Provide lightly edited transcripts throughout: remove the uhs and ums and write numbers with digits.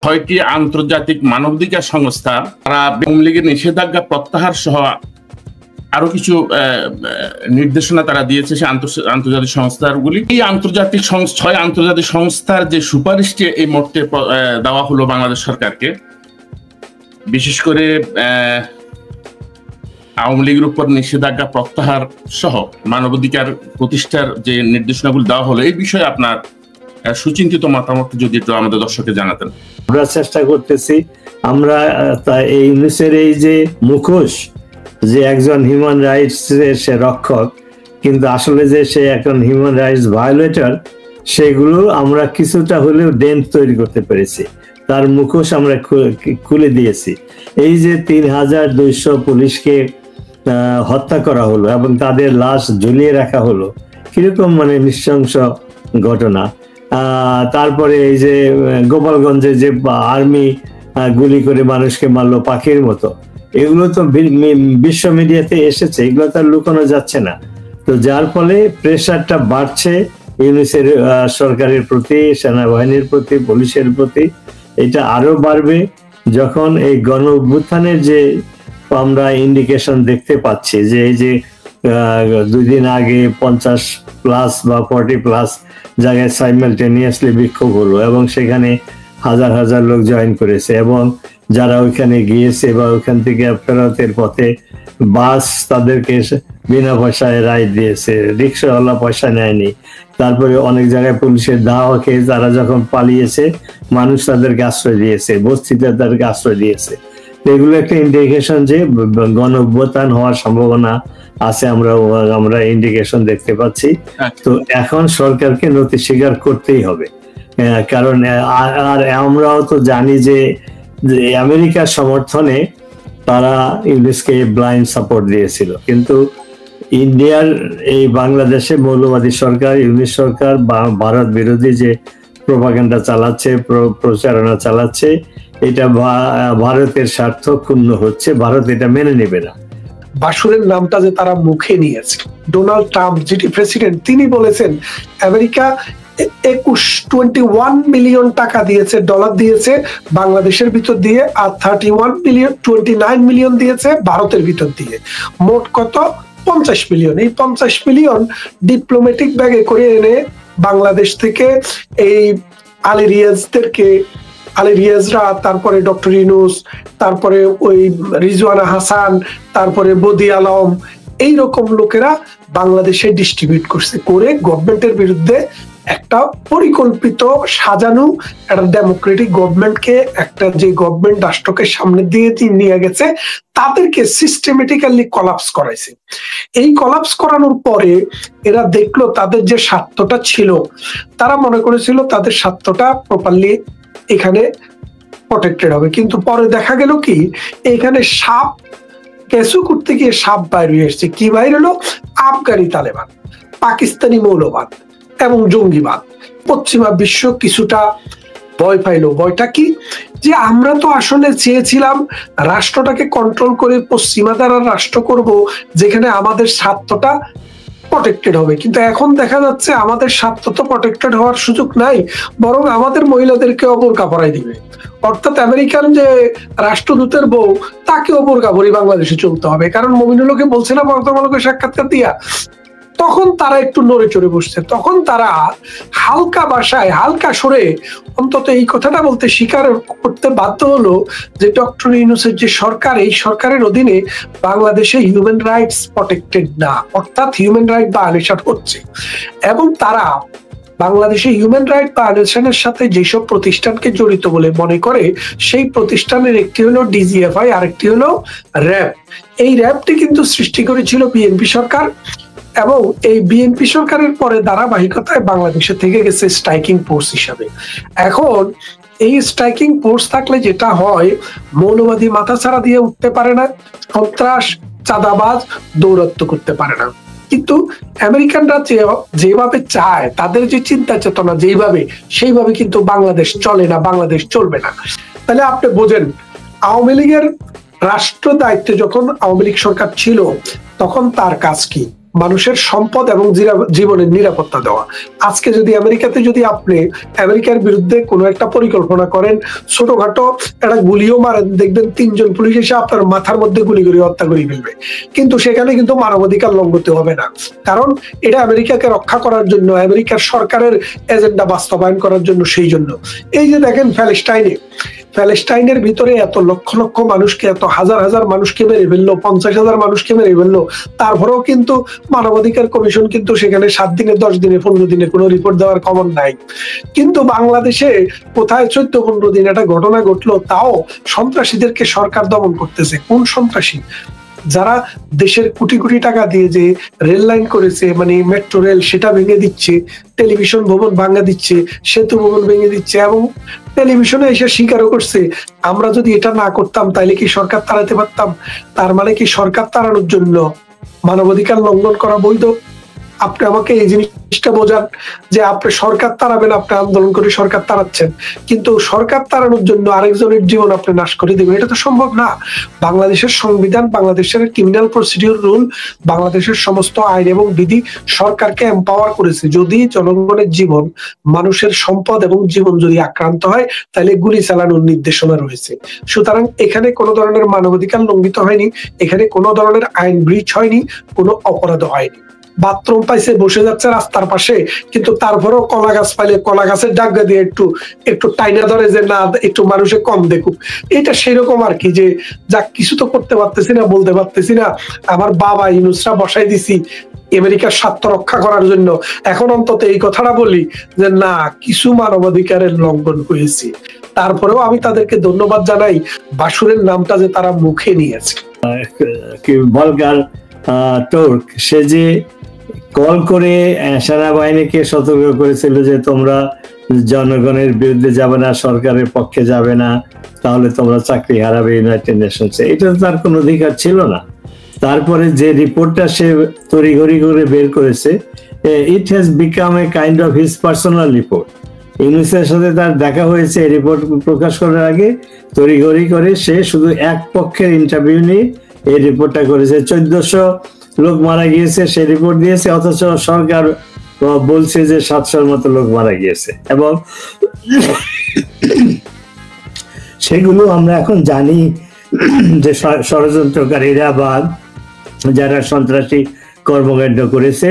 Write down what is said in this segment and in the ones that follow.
ছয়টি আন্তর্জাতিক মানবাধিকার সংস্থা তারা আওয়ামী লীগের নিষেধাজ্ঞা প্রত্যাহার সহ আরো কিছু নির্দেশনা তারা দিয়েছে সেই আন্তর্জাতিক সংস্থাগুলি। এই ছয় আন্তর্জাতিক সংস্থার যে সুপারিশটি এই মুহূর্তে দেওয়া হলো বাংলাদেশ সরকারকে, বিশেষ করে আওয়ামী লীগের উপর নিষেধাজ্ঞা প্রত্যাহার সহ মানবাধিকার প্রতিষ্ঠার যে নির্দেশনাগুলো দেওয়া হলো, এই বিষয়ে আপনার সুচিন্তিত মতামত যদি একটু আমাদের দর্শককে জানাতেন। আমরা চেষ্টা করতেছি, আমরা এই ইউনিসের এই যে মুখোশ যে একজন হিউম্যান রাইটস এর সে রক্ষক, কিন্তু আসলে যে সে এখন হিউম্যান রাইটস ভায়োলেটর, সেগুলো আমরা কিছুটা হলেও ডেন্ট তৈরি করতে পেরেছি। তার মুখোশ আমরা খুলে দিয়েছি। এই যে ৩,২০০ পুলিশকে হত্যা করা হলো এবং তাদের লাশ ঝুলিয়ে রাখা হলো, কিরকম মানে নৃশংস ঘটনা। তারপরে এই যে গোপালগঞ্জে যে আর্মি গুলি করে মানুষকে মারলো পাখির মতো, এগুলো তো বিশ্ব মিডিয়াতে এসেছে, এগুলো তো লুকানো যাচ্ছে না। তো যার ফলে প্রেশারটা বাড়ছে ইউনিসের সরকারের প্রতি, সেনাবাহিনীর প্রতি, পুলিশের প্রতি। এটা আরো বাড়বে যখন এই গণ অভ্যুত্থানের যে আমরা ইন্ডিকেশন দেখতে পাচ্ছি, যে এই যে 2 দিন আগে 50+ বা 40+ জায়গায় সাইমালটেনিয়াসলি বিক্ষোভ হলো এবং সেখানে হাজার হাজার লোক জয়েন করেছে, এবং যারা ওইখানে গিয়েছে বা ওইখান থেকে ফেরতের পথে বাস তাদেরকে বিনা পয়সায় রাইড দিয়েছে, রিক্সাওয়ালা পয়সা নেয়নি। তারপরে অনেক জায়গায় পুলিশের ধাওয়া খেয়ে তারা যখন পালিয়েছে, মানুষ তাদেরকে আশ্রয় দিয়েছে, বস্তিতে তাদেরকে আশ্রয় দিয়েছে। এগুলো একটা ইন্ডিকেশন যে গণ অভ্যুত্থান হওয়ার সম্ভাবনা আছে, আমরা ইন্ডিকেশন দেখতে পাচ্ছি। তো এখন সরকারকে নতি স্বীকার করতেই হবে, কারণ আর আমরাও তো জানি যে আমেরিকার সমর্থনে তারা ইউনিসকে ব্লাইন্ড সাপোর্ট দিয়েছিল, কিন্তু ইন্ডিয়ার এই বাংলাদেশে মৌলবাদী সরকার, ইউনিস সরকার ভারত বিরোধী যে প্রোপাগান্ডা চালাচ্ছে, প্রচারণা চালাচ্ছে, এটা ভারতের স্বার্থ ক্ষুণ্ণ হচ্ছে। ভারত এটা মেনে নেবে না। বাসুরের নামটা যে তারা মুখে নিয়েছে, ডোনাল্ড ট্রাম্প যেটি প্রেসিডেন্ট, তিনি বলেছেন আমেরিকা 21 মিলিয়ন টাকা দিয়েছে, ডলার দিয়েছে বাংলাদেশের ভিতর দিয়ে, আর 29 মিলিয়ন দিয়েছে ভারতের ভিতর দিয়ে। মোট কত? 50 মিলিয়ন। এই 50 মিলিয়ন ডিপ্লোম্যাটিক ব্যাগে করে এনে বাংলাদেশ থেকে এই আলী রিয়াজরা, তারপরে ডক্টর ইউনূস, তারপরে ওই রিজওয়ানা হাসান, তারপরে বদি আলম, এইরকম লোকেরা বাংলাদেশে ডিস্ট্রিবিউট করছে, করে গভর্নমেন্টের বিরুদ্ধে একটা পরিকল্পিত সাজানো একটা ডেমোক্রেটিক গভর্নমেন্টকে, একটা যে গভর্নমেন্ট রাষ্ট্রকে সামনে দিয়ে নিয়ে গেছে, তাদেরকে সিস্টেমেটিক্যালি কলাপস করাইছে। এই কলাপস করানোর পরে এরা দেখলো তাদের যে স্বার্থটা ছিল, তারা মনে করেছিল তাদের স্বার্থটা প্রপারলি এখানে প্রটেক্টেড হবে, কিন্তু পরে দেখা গেল কি এখানে সাপ কেঁচু করতে গিয়ে সাপ বাইরে এসছে। কি বাইরে হলো? আফগানি তালেবান, পাকিস্তানি মৌলবাদ এবং জঙ্গিবাদ। পশ্চিমা বিশ্ব কিছুটা ভয় পাইলো। ভয়টা কি? যে আমরা তো আসলে চেয়েছিলাম রাষ্ট্রটাকে কন্ট্রোল করে পশ্চিমা দ্বারা রাষ্ট্র করব, যেখানে আমাদের স্বার্থটা প্রটেক্টেড হবে, কিন্তু এখন দেখা যাচ্ছে আমাদের স্বার্থ তো প্রটেক্টেড হওয়ার সুযোগ নাই, বরং আমাদের মহিলাদেরকে বোরকা পরাই দিবে। অর্থাৎ আমেরিকান যে রাষ্ট্রদূতের বউ, তাকে বোরকা পরে বাংলাদেশে চলতে হবে, কারণ মমিনুলকে বলছে না বর্তমানকে সাক্ষাৎকার দিয়া। তখন তারা একটু নড়ে চড়ে বসছে, তখন তারা হালকা ভাষায়, হালকা সরে অন্তত এই কথাটা বলতে স্বীকার করতে বাধ্য হলো যে ডক্টর ইউনূসের যে সরকার, এই সরকারের অধীনে বাংলাদেশে হিউম্যান রাইটস প্রটেক্টেড না, অর্থাৎ হিউম্যান রাইট ভায়োলেশন হচ্ছে। এবং তারা বাংলাদেশে হিউম্যান রাইট ভায়োলেশনের সাথে যেসব প্রতিষ্ঠানকে জড়িত বলে মনে করে, সেই প্রতিষ্ঠানের একটি হলো ডিজিএফআই, আরেকটি হলো র্যাব। এই র্যাবটি কিন্তু সৃষ্টি করেছিল বিএনপি সরকার, এবং এই বিএনপি সরকারের পরে ধারাবাহিকতায় বাংলাদেশে থেকে গেছে স্ট্রাইকিং ফোর্স হিসাবে। এখন এই স্ট্রাইকিং ফোর্স থাকলে যেটা হয়, মৌলবাদী মাথাছাড়া দিয়ে উঠতে পারে না, সন্ত্রাস, চাঁদাবাজ দৌরাত্ম্য করতে পারে না। কিন্তু আমেরিকানরা যেভাবে চায়, তাদের যে চিন্তা চেতনা যেভাবে, সেইভাবে কিন্তু বাংলাদেশ চলে না, বাংলাদেশ চলবে না। তাহলে আপনি বোঝেন, আওয়ামী লীগের রাষ্ট্র দায়িত্বে যখন আওয়ামী লীগ সরকার ছিল, তখন তার কাজ কি? মানুষের সম্পদ এবং জীবনের নিরাপত্তা দেওয়া। আজকে যদি আমেরিকাতে যদি আপনি আমেরিকার বিরুদ্ধে কোনো একটা পরিকল্পনা করেন, ছোটখাটো একটা গুলিও মারেন, দেখবেন 3 জন পুলিশ এসে আপনার মাথার মধ্যে গুলি করে হত্যা করে ফেলবে, কিন্তু সেখানে কিন্তু মানবাধিকার লঙ্ঘিত হবে না, কারণ এটা আমেরিকাকে রক্ষা করার জন্য, আমেরিকার সরকারের এজেন্ডা বাস্তবায়ন করার জন্য। সেই জন্য এই যে দেখেন প্যালেস্টাইনের ভিতরে এত লক্ষ লক্ষ মানুষকে, এত হাজার হাজার মানুষকে মেরে ফেললো, 50,000 মানুষকে মেরে ফেললো, তারপরেও কিন্তু মানবাধিকার কমিশন কিন্তু সেখানে 7 দিনে, 10 দিনে, 15 দিনে কোনো রিপোর্ট দেওয়ার খবর নাই। কিন্তু বাংলাদেশে কোথায় 14-15 দিন একটা ঘটনা ঘটলো, তাও সন্ত্রাসীদেরকে সরকার দমন করতেছে। কোন সন্ত্রাসী? যারা দেশের কোটি কোটি টাকা দিয়ে যে রেল লাইন করেছে, মানে মেট্রো রেল, সেটা ভেঙে দিচ্ছে, টেলিভিশন ভবন ভাঙা দিচ্ছে, সেতু ভবন ভেঙে দিচ্ছে, এবং টেলিভিশনে এসে স্বীকারও করছে আমরা যদি এটা না করতাম তাইলে কি সরকার তাড়াতে পারতাম। তার মানে কি সরকার তাড়ানোর জন্য মানবাধিকার লঙ্ঘন করা বৈধ? আপনি আমাকে এই জিনিসটা বোঝান যে আপনি সরকার তাড়াবেন, আপনি আন্দোলন করে সরকার তাড়াচ্ছেন, কিন্তু সরকার তাড়ানোর জন্য আরেকজনের জীবন আপনি নাশ করে দেবেন, এটা তো সম্ভব না। বাংলাদেশের সংবিধান, বাংলাদেশের ক্রিমিনাল প্রসিডিউর রুল, বাংলাদেশের সমস্ত আইন এবং বিধি সরকারকে এম্পাওয়ার করেছে। যদি জনগণের জীবন, মানুষের সম্পদ এবং জীবন যদি আক্রান্ত হয়, তাহলে গুলি চালানোর নির্দেশনা রয়েছে। সুতরাং এখানে কোনো ধরনের মানবাধিকার লঙ্ঘিত হয়নি, এখানে কোনো ধরনের আইন ব্রিচ হয়নি, কোনো অপরাধ হয়নি। বাথরুম পাইছে, বসে যাচ্ছে রাস্তার পাশে, কিন্তু তারপরেও কলা গাছ পাইলে কলা গাছের ডাগা দিয়ে একটু টাইনা ধরে যে না, একটু মানুষে কম দেখুক। এটা সেরকম আর কি, যে যা কিছু তো করতে পারতেছি না, বলতে পারতেছি না, আমার বাবা ইউনূসরা বসাই দিছি আমেরিকার স্বার্থ রক্ষা করার জন্য, এখন অন্তত এই কথাটা বলি যে না, কিছু মানবাধিকারের লঙ্ঘন হয়েছে। তারপরেও আমি তাদেরকে ধন্যবাদ জানাই বাসুরের নামটা যে তারা মুখে নিয়েছে। ভলগার তুর্ক, সে যে কল করে সেনাবাহিনীকে সতর্ক করেছিল যে তোমরা জনগণের বিরুদ্ধে যাবে না, সরকারের পক্ষে যাবে না, তাহলে তোমরা চাকরি হারাবে ইউনাইটেড নেশনসে, এটা তার কোনো অধিকার ছিল না। তারপরে যে রিপোর্টটা সে তড়িঘড়ি করে বের করেছে, it has become a kind of his personal report. ইউনূসের সাথে তার দেখা হয়েছে, এই রিপোর্ট প্রকাশ করার আগে তড়িঘড়ি করে সে শুধু এক পক্ষের ইন্টারভিউ নিয়ে এই রিপোর্টটা করেছে। 1400 লোক মারা গিয়েছে সে রিপোর্ট দিয়েছে, অথচ সরকার বলছে যে 700-র মতো লোক মারা গিয়েছে। এবং সেগুলো আমরা এখন জানি যে ষড়যন্ত্রকারীরা বা যারা সন্ত্রাসী কর্মকাণ্ড করেছে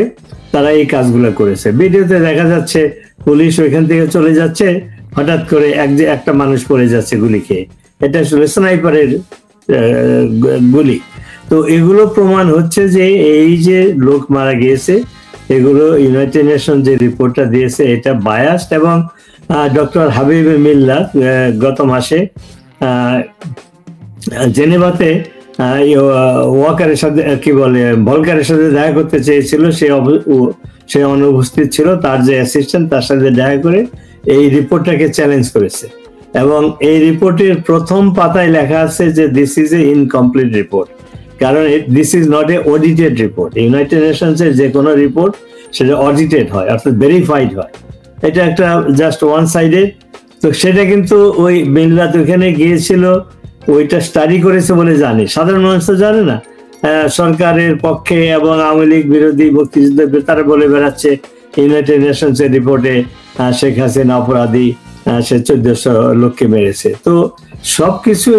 তারা এই কাজগুলো করেছে। ভিডিওতে দেখা যাচ্ছে পুলিশ ওইখান থেকে চলে যাচ্ছে, হঠাৎ করে একটা মানুষ পড়ে যাচ্ছে গুলি খেয়ে, এটা আসলে স্নাইপারের গুলি। তো এগুলো প্রমাণ হচ্ছে যে এই যে লোক মারা গিয়েছে, এগুলো ইউনাইটেড নেশন যে রিপোর্টটা দিয়েছে এটা বায়াসড। এবং ডক্টর হাবিব মিল্লাত গত মাসে জেনেভাতে ওয়াকারের সাথে ভলকারের সাথে দেখা করতে চেয়েছিল, সে অনুপস্থিত ছিল। তার যে অ্যাসিস্ট্যান্ট তার সাথে দেখা করে এই রিপোর্টটাকে চ্যালেঞ্জ করেছে, এবং এই রিপোর্টের প্রথম পাতায় লেখা আছে যে this is a incomplete report, কারণ this is not a audited report. United নেশনসের যে কোনো রিপোর্ট সেটা অডিটেড হয়, অর্থাৎ ভেরিফাইড হয়। এটা একটা জাস্ট ওয়ান সাইডেড। তো সেটা কিন্তু ওই মিল্লাত ওখানে গিয়েছিল, ওইটা স্টাডি করেছে বলে জানে, সাধারণ মানুষ তো জানে না। সরকারের পক্ষে এবং আওয়ামী লীগ বিরোধী মুক্তিযুদ্ধের তারা বলে বেড়াচ্ছে ইউনাইটেড নেশনস এর রিপোর্টে শেখ হাসিনা অপরাধী, সে 1400 লোককে মেরেছে। তো সবকিছু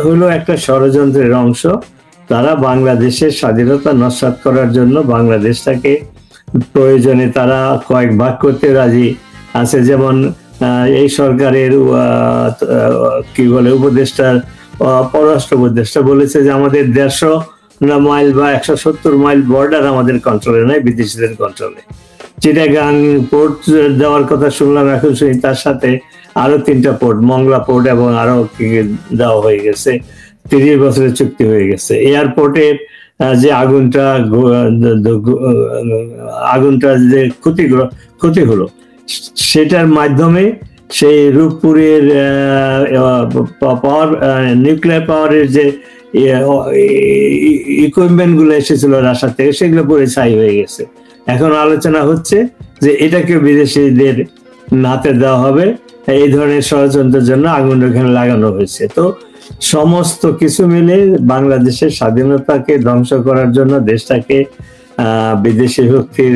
হলো একটা ষড়যন্ত্রের অংশ। তারা বাংলাদেশের স্বাধীনতা নস্যাৎ করার জন্য বাংলাদেশটাকে প্রয়োজনে তারা কয়েক ভাগ করতে রাজি আছে। যেমন এই সরকারের উপদেষ্টা, পররাষ্ট্র উপদেষ্টা বলেছে যে আমাদের 150 মাইল বা 170 মাইল বর্ডার আমাদের কন্ট্রোলে নয়, বিদেশিদের কন্ট্রোলে। চিটাগাং পোর্ট দেওয়ার কথা শুনলাম, এখন শুনি তার সাথে আরো 3টা পোর্ট, মংলা পোর্ট এবং আরো দেওয়া হয়ে গেছে, 30 বছরের চুক্তি হয়ে গেছে। এয়ারপোর্টের যে আগুনটা যে ক্ষতি হলো, সেটার মাধ্যমে সেই রূপপুরের পাওয়ার, নিউক্লিয়ার পাওয়ারের যে ইকুইপমেন্ট গুলো এসেছিল রাশিয়া থেকে, সেগুলো পুরো ছাই হয়ে গেছে। এখন আলোচনা হচ্ছে যে এটাকে বিদেশিদের হাতে দেওয়া হবে, এই ধরনের ষড়যন্ত্রের জন্য আগুন ওখানে লাগানো হয়েছে। তো সমস্ত কিছু মিলে বাংলাদেশের স্বাধীনতাকে ধ্বংস করার জন্য, দেশটাকে বিদেশি শক্তির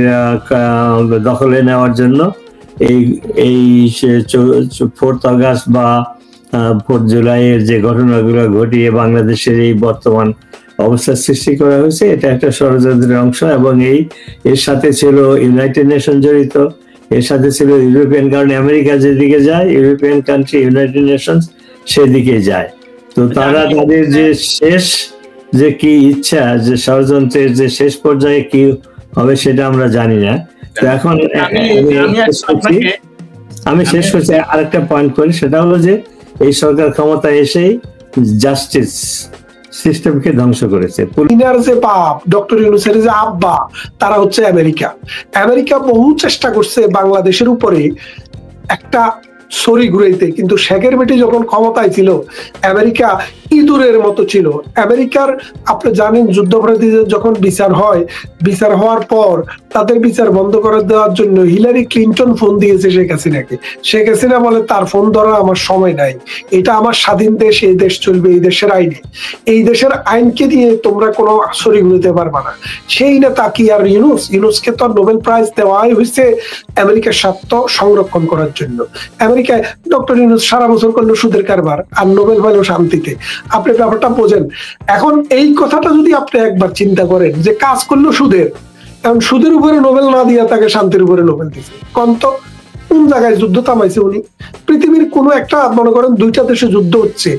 দখলে নেওয়ার জন্য এই 4 আগস্ট বা 4 জুলাইয়ের যে ঘটনাগুলো ঘটিয়ে বাংলাদেশের এই বর্তমান অবস্থার সৃষ্টি করা হয়েছে, এটা একটা ষড়যন্ত্রের অংশ। এবং এর সাথে ছিল ইউনাইটেড নেশন জড়িত, এর সাথে ছিল ইউরোপিয়ান, কারণ আমেরিকা যেদিকে যায় ইউরোপিয়ান কান্ট্রি ইউনাইটেড নেশনস সেদিকে যায়। তো তারা তাদের যে শেষ যে কি ইচ্ছা, যে ষড়যন্ত্রের যে শেষ পর্যায়ে কি হবে সেটা আমরা জানি না। তো এখন আমি শেষ করছি, আরেকটা পয়েন্ট করি, সেটা হলো যে এই সরকার ক্ষমতা এসেই জাস্টিস সিস্টেমকে ধ্বংস করেছে। যে বাপ ডক্টর ইউনূসের যে আব্বা, তারা হচ্ছে আমেরিকা বহু চেষ্টা করছে বাংলাদেশের উপরে একটা ছড়ি ঘুরাইতে, কিন্তু শেখের বেটি যখন ক্ষমতায় ছিল আমেরিকা ইঁদুরের মতো ছিল। আমেরিকার আপনি জানেন যুদ্ধাপরাধীদের যখন বিচার হওয়ার পর তাদের বিচার বন্ধ করে দেওয়ার জন্য হিলারি ক্লিনটন ফোন দিয়েছে শেখ হাসিনাকে। শেখ হাসিনা বলে তার ফোন ধরার আমার সময় নাই, এটা আমার স্বাধীন দেশ, এই দেশ চলবে এই দেশের আইনে, এই দেশের আইনকে দিয়ে তোমরা কোনো ছড়ি ঘুরাতে পারবা না। সেই নেতা কি আর ইউনূসকে তো নোবেল প্রাইজ দেওয়াই হয়েছে আমেরিকার স্বার্থ সংরক্ষণ করার জন্য। আমেরিকায় ডক্টর ইউনূস সারা বছর করলো সুদের কারবার আর নোবেল পাইলো শান্তিতে। আপনি ব্যাপারটা বোঝেন। এখন এই কথাটা যদি আপনি একবার চিন্তা করেন যে কাজ করলো সুদের, কারণ সুদের উপরে নোবেল না দিয়ে তাকে শান্তির উপরে নোবেল দিচ্ছে, কন্ত কোন জায়গায় যুদ্ধ থামাইছে উনি? পৃথিবীর কোনো একটা মনে করেন 2টা দেশে যুদ্ধ হচ্ছে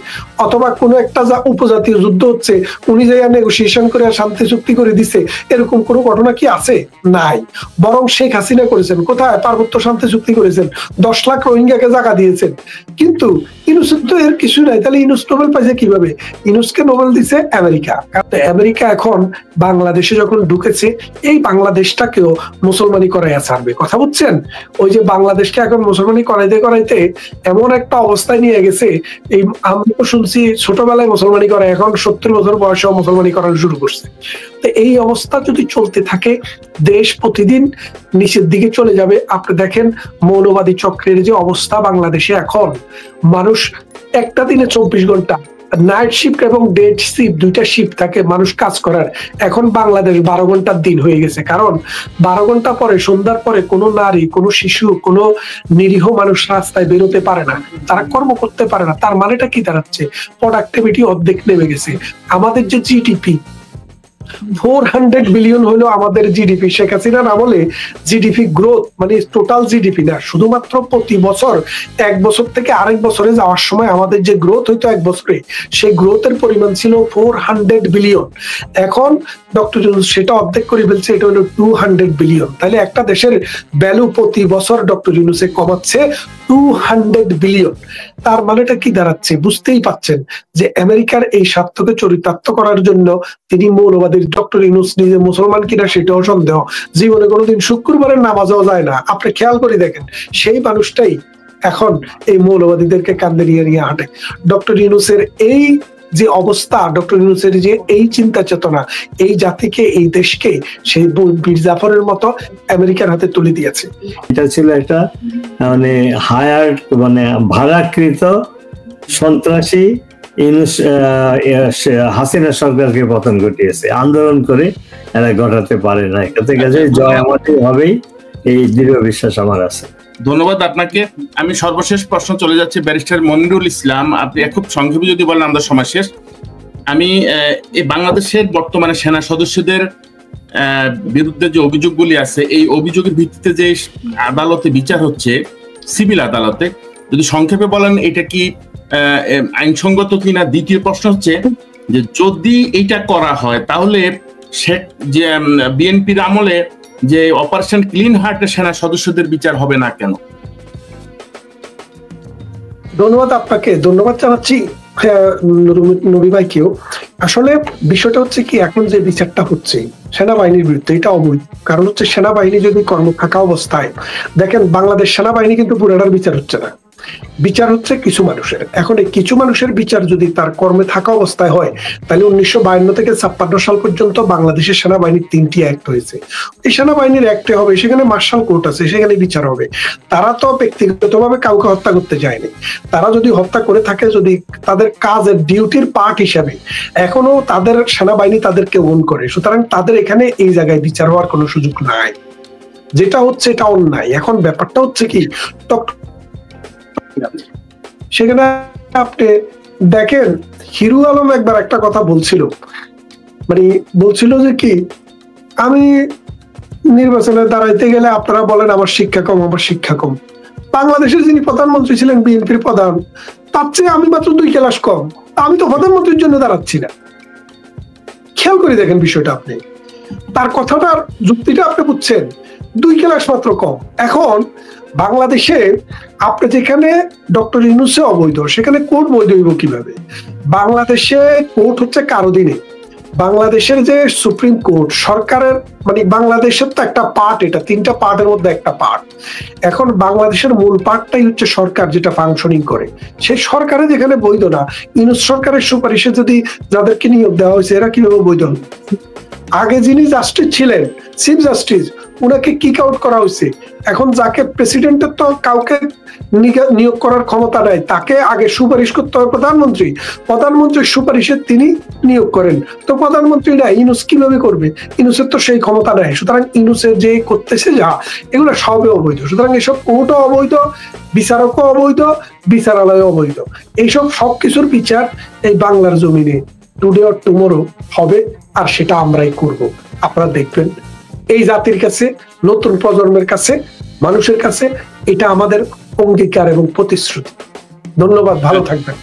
অথবা কোনো একটা উপজাতীয় যুদ্ধ হচ্ছে, উনি যে নেগোসিয়েশন করে শান্তি চুক্তি করে দিছে, এরকম কোনো ঘটনা কি আছে? নাই। বরং শেখ হাসিনা করেছেন। কোথায়? পার্বত্য শান্তি চুক্তি করেছেন, 10 লাখ রোহিঙ্গাকে জায়গা দিয়েছেন। কিন্তু ইউনূসের তো এর কিছু নাই। তাহলে ইউনূস নোবেল পাইছে কিভাবে? ইউনূসকে নোবেল দিছে আমেরিকা। আমেরিকা এখন বাংলাদেশে যখন ঢুকেছে, এই বাংলাদেশটাকেও মুসলমানি করাইয়া ছাড়বে। কথা বুঝছেন? ওই যে বাংলাদেশকে এখন মুসলমানি করাইতে এমন একটা অবস্থায় নিয়ে গেছে, এই আমি তো শুনছি ছোটবেলায় মুসলমানি করে, এখন 70 বছর বয়সেও মুসলমানি করা শুরু করছে। তো এই অবস্থা যদি চলতে থাকে, দেশ প্রতিদিন নিচের দিকে চলে যাবে। আপনি দেখেন মৌলবাদী চক্রের যে অবস্থা বাংলাদেশে এখন, মানুষ একটা দিনে 24 ঘন্টা নাইট শিফট এবং ডে শিফট, 2টা শিফট থাকে মানুষ কাজ করার। এখন বাংলাদেশ 12 ঘন্টার দিন হয়ে গেছে, কারণ 12 ঘন্টা পরে, সন্ধ্যার পরে কোনো নারী, কোনো শিশু, কোনো নিরীহ মানুষ রাস্তায় বেরোতে পারে না, তারা কর্ম করতে পারে না। তার মানেটা কি দাঁড়াচ্ছে? প্রোডাক্টিভিটি অর্ধেক নেমে গেছে। আমাদের যে জিডিপি 400 বিলিয়ন হলো আমাদের জিডিপি। শেখ হাসিনার আমলে জিডিপি গ্রোথ, মানে টোটাল জিডিপি না, শুধুমাত্র প্রতি বছর 1 বছর থেকে আরেক বছরে যাওয়ার সময় আমাদের যে গ্রোথ হইতো 1 বছরে, সেই গ্রোথের পরিমাণ ছিল 400 বিলিয়ন। এখন ডক্টর ইউনূস সেটা অর্ধেক করে ফেলছে, এটা হলো 200 বিলিয়ন। তাহলে একটা দেশের ভ্যালু প্রতি বছর ডক্টর ইউনূসে কমাচ্ছে 200 বিলিয়ন। তার মানেটা কি দাঁড়াচ্ছে? বুঝতেই পাচ্ছেন যে আমেরিকার এই স্বার্থকে চরিতার্থ করার জন্য তিনি মৌলবাদী। ডক্টর ইউনূস নিজে মুসলমান কিনা সেটাও সন্দেহ, জীবনে কোনোদিন শুক্রবারের নামাজও যায় না। আপনি খেয়াল করে দেখেন, সেই মানুষটাই এখন এই মৌলবাদীদেরকে কান্দে নিয়ে নিয়ে হাঁটে। ডক্টর ইউনূসের এই যে অবস্থা, ডক্টর ইউনূসের যে এই চিন্তা চেতনা, এই জাতিকে, এই দেশকে সেই বীর জাফরের মতো আমেরিকার হাতে তুলে দিয়েছে। এটা ছিল একটা মানে মানে ভাড়াকৃত সন্ত্রাসী। ইউনূস হাসিনা সরকারকে পতন ঘটিয়েছে, আন্দোলন করে এরা ঘটাতে পারে না। এখান কাছে জয় আমাদের হবেই, এই দৃঢ় বিশ্বাস আমার আছে। ধন্যবাদ আপনাকে। আমি সর্বশেষ প্রশ্ন চলে যাচ্ছে ব্যারিস্টার মনিরুল ইসলাম। আপনি খুব সংক্ষেপে যদি বলেন, আমাদের সময় শেষ। আমি এই বাংলাদেশের বর্তমানে সেনা সদস্যদের বিরুদ্ধে যে অভিযোগগুলি আছে, এই অভিযোগের ভিত্তিতে যে আদালতে বিচার হচ্ছে, সিভিল আদালতে, যদি সংক্ষেপে বলেন এটা কি আইনসঙ্গত কিনা। দ্বিতীয় প্রশ্ন হচ্ছে যে যদি এইটা করা হয়, তাহলে যে বিএনপির আমলে যে অপারেশন ক্লিন হার্টের সেনা সদস্যদের বিচার হবে না কেন? ধন্যবাদ আপনাকে, ধন্যবাদ জানাচ্ছি নবী ভাইকেও। আসলে বিষয়টা হচ্ছে কি, এখন যে বিচারটা হচ্ছে সেনাবাহিনীর বিরুদ্ধে, এটা অবৈধ। কারণ হচ্ছে সেনাবাহিনী যদি কর্ম থাকা অবস্থায়, দেখেন বাংলাদেশ সেনাবাহিনী কিন্তু পুরাটার বিচার হচ্ছে না, বিচার হচ্ছে কিছু মানুষের। এখন এই কিছু মানুষের বিচার যদি তার কর্মে থাকা অবস্থায় হয়, তাহলে 1952 থেকে 56 সাল পর্যন্ত বাংলাদেশের সেনাবাহিনীর 3টি অ্যাক্ট হয়েছে। এই সেনাবাহিনীর অ্যাক্টে হবে, সেখানে মার্শাল কোর্ট আছে, সেখানে বিচার হবে। তারা তো ব্যক্তিগতভাবে কাউকে হত্যা করতে যায়নি। তারা যদি হত্যা করে থাকে, যদি তাদের কাজের ডিউটির পার্ট হিসাবে এখনো তাদের সেনাবাহিনী তাদেরকে ওন করে, সুতরাং তাদের এখানে এই জায়গায় বিচার হওয়ার কোনো সুযোগ নাই। যেটা হচ্ছে এটা অন্যায়। এখন ব্যাপারটা হচ্ছে কি, সেখানে আপনি দেখেন হিরু আলম একবার একটা কথা বলছিল, মানে বলছিল যে কি, আমি নির্বাচনে দাঁড়াইতে গেলে আপনারা বলেন আমার শিক্ষা কম, আমার শিক্ষা কম। বাংলাদেশের যিনি প্রধানমন্ত্রী ছিলেন, বিএনপির প্রধান, তার চেয়ে আমি মাত্র 2 ক্লাস কম, আমি তো প্রধানমন্ত্রীর জন্য দাঁড়াচ্ছি না। খেয়াল করে দেখেন বিষয়টা, আপনি তার কথাটার যুক্তিটা আপনি বুঝছেন, 2 ক্লাস মাত্র কম। এখন বাংলাদেশে আপনি যেখানে ডক্টর ইউনূসে অবৈধ, সেখানে কোর্ট বৈধ হইব কিভাবে? বাংলাদেশে কোর্ট হচ্ছে কারো দিনে। বাংলাদেশের যে সুপ্রিম কোর্ট সরকারের, মানে বাংলাদেশের তো একটা পার্ট, এটা 3টা পার্টের মধ্যে একটা পার্ট। এখন বাংলাদেশের মূল পার্টটাই হচ্ছে সরকার, যেটা ফাংশনিং করে। সেই সরকারে যেখানে বৈধ না, ইউনূস সরকারের সুপারিশে যদি যাদেরকে নিয়োগ দেওয়া হয়েছে, এরা কিভাবে বৈধ? আগে যিনি জাস্টিস ছিলেন, চিফ জাস্টিস, উনাকে কিক আউট করা হয়েছে। এখন যাকে প্রেসিডেন্টের তো কাউকে নিয়োগ করার ক্ষমতা নাই, তাকে আগে সুপারিশ করতে হবে প্রধানমন্ত্রী, প্রধানমন্ত্রীর সুপারিশে তিনি নিয়োগ করেন। তো প্রধানমন্ত্রী না, ইউনূস কিভাবে করবে? ইউনূসের তো সেই ক্ষমতা নাই। সুতরাং ইউনূসের যে করতেছে যা, এগুলো সবে অবৈধ। সুতরাং এসব কোর্টও অবৈধ, বিচারকও অবৈধ, বিচারালয় অবৈধ। এইসব সবকিছুর বিচার এই বাংলার জমিনে টুডে অর টুমোরো হবে, আর সেটা আমরাই করব। আপনারা দেখবেন এই জাতির কাছে, নতুন প্রজন্মের কাছে, মানুষের কাছে এটা আমাদের অঙ্গীকার এবং প্রতিশ্রুতি। ধন্যবাদ, ভালো থাকবেন।